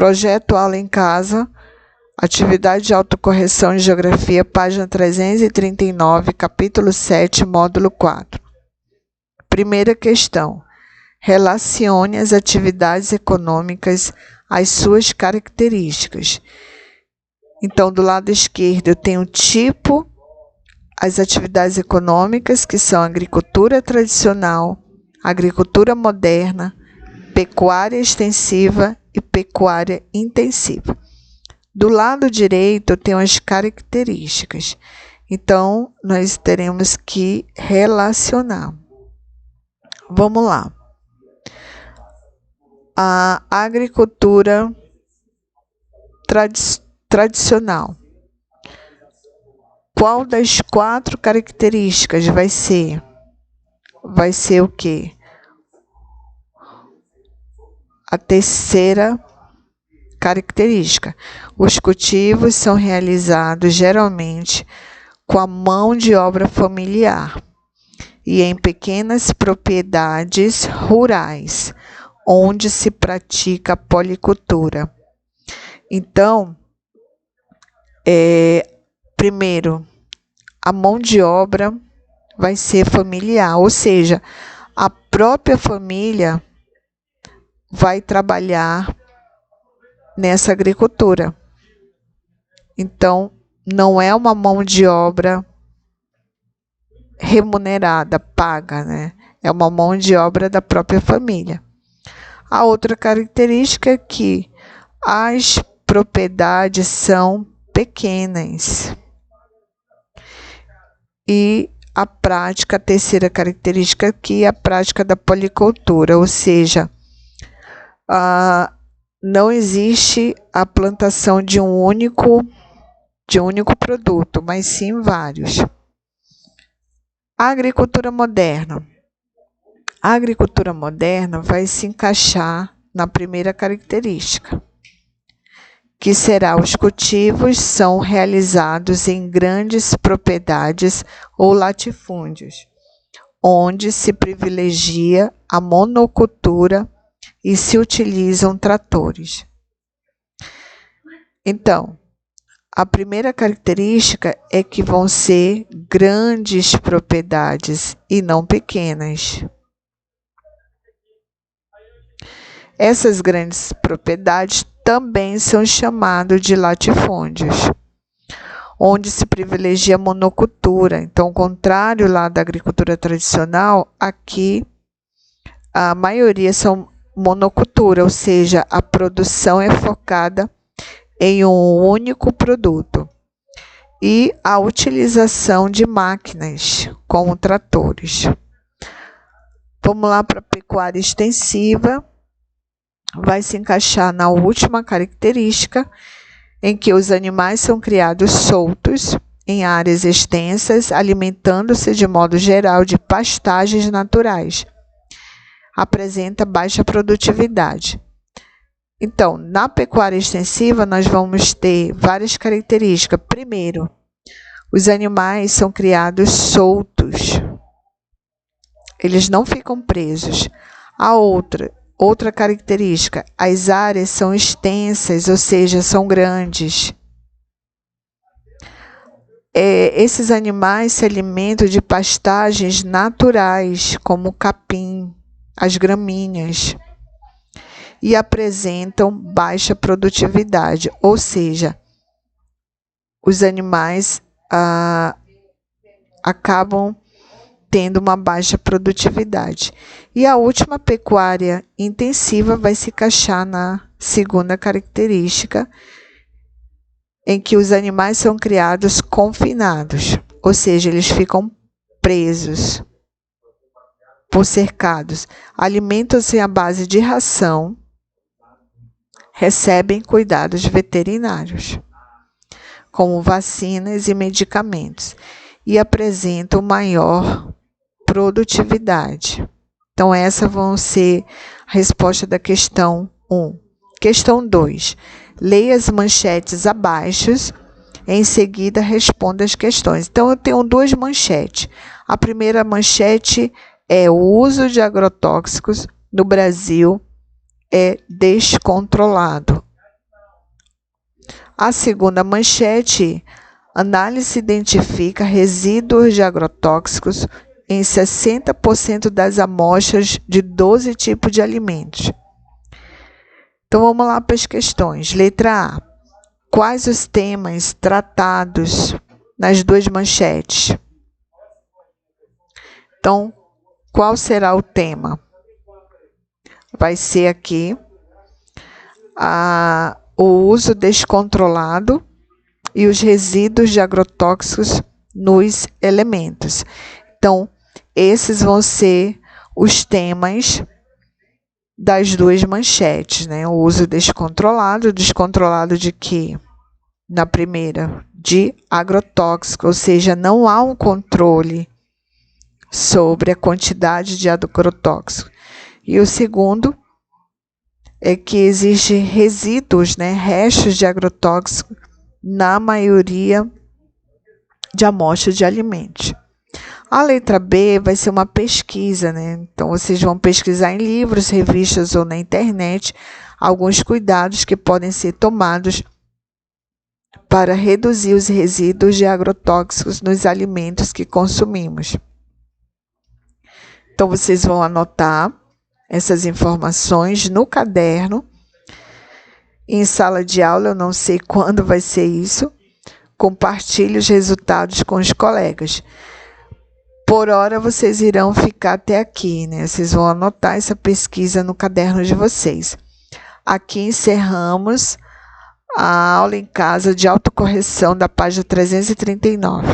Projeto Aula em Casa, atividade de autocorreção em Geografia, página 339, capítulo 7, módulo 4. Primeira questão. Relacione as atividades econômicas às suas características. Então, do lado esquerdo, eu tenho tipo, as atividades econômicas, que são agricultura tradicional, agricultura moderna, pecuária extensiva e pecuária intensiva. Do lado direito, eu tenho as características. Então, nós teremos que relacionar. Vamos lá. A agricultura tradicional. Qual das 4 características vai ser? Vai ser o quê? A terceira característica. Os cultivos são realizados geralmente com a mão de obra familiar e em pequenas propriedades rurais, onde se pratica a policultura. Então, primeiro, a mão de obra vai ser familiar, ou seja, a própria família vai trabalhar nessa agricultura. Então, não é uma mão de obra remunerada, paga, né? É uma mão de obra da própria família. A outra característica é que as propriedades são pequenas. E a terceira característica aqui é a prática da policultura, ou seja, não existe a plantação de um único produto, mas sim vários. A agricultura moderna. A agricultura moderna vai se encaixar na primeira característica, que será os cultivos são realizados em grandes propriedades ou latifúndios, onde se privilegia a monocultura e se utilizam tratores. Então, a primeira característica é que vão ser grandes propriedades e não pequenas. Essas grandes propriedades também são chamadas de latifúndios, onde se privilegia a monocultura. Então, ao contrário lá da agricultura tradicional, aqui a maioria são monocultura, ou seja, a produção é focada em um único produto. E a utilização de máquinas, como tratores. Vamos lá para a pecuária extensiva. Vai se encaixar na última característica, em que os animais são criados soltos em áreas extensas, alimentando-se de modo geral de pastagens naturais. Apresenta baixa produtividade. Então, na pecuária extensiva, nós vamos ter várias características. Primeiro, os animais são criados soltos. Eles não ficam presos. A outra característica, as áreas são extensas, ou seja, são grandes. Esses animais se alimentam de pastagens naturais, como o capim, as gramíneas, e apresentam baixa produtividade, ou seja, os animais acabam tendo uma baixa produtividade. E a última, pecuária intensiva, vai se encaixar na segunda característica, em que os animais são criados confinados, ou seja, eles ficam presos por cercados, alimentam-se à base de ração, recebem cuidados veterinários, como vacinas e medicamentos, e apresentam maior produtividade. Então, essas vão ser a resposta da questão 1. Questão 2. Leia as manchetes abaixo, em seguida responda as questões. Então, eu tenho 2 manchetes. A primeira manchete é: o uso de agrotóxicos no Brasil é descontrolado. A segunda manchete, análise identifica resíduos de agrotóxicos em 60% das amostras de 12 tipos de alimentos. Então, vamos lá para as questões. Letra A. Quais os temas tratados nas duas manchetes? Então, qual será o tema? Vai ser aqui o uso descontrolado e os resíduos de agrotóxicos nos elementos. Então, esses vão ser os temas das duas manchetes, né? O uso descontrolado de quê? Na primeira, de agrotóxico, ou seja, não há um controle sobre a quantidade de agrotóxico. E o segundo é que existem resíduos, né, restos de agrotóxico na maioria de amostras de alimentos. A letra B vai ser uma pesquisa, né? Então, vocês vão pesquisar em livros, revistas ou na internet alguns cuidados que podem ser tomados para reduzir os resíduos de agrotóxicos nos alimentos que consumimos. Então, vocês vão anotar essas informações no caderno. Em sala de aula, eu não sei quando vai ser isso. Compartilhe os resultados com os colegas. Por hora, vocês irão ficar até aqui, né? Vocês vão anotar essa pesquisa no caderno de vocês. Aqui encerramos a aula em casa de autocorreção da página 339.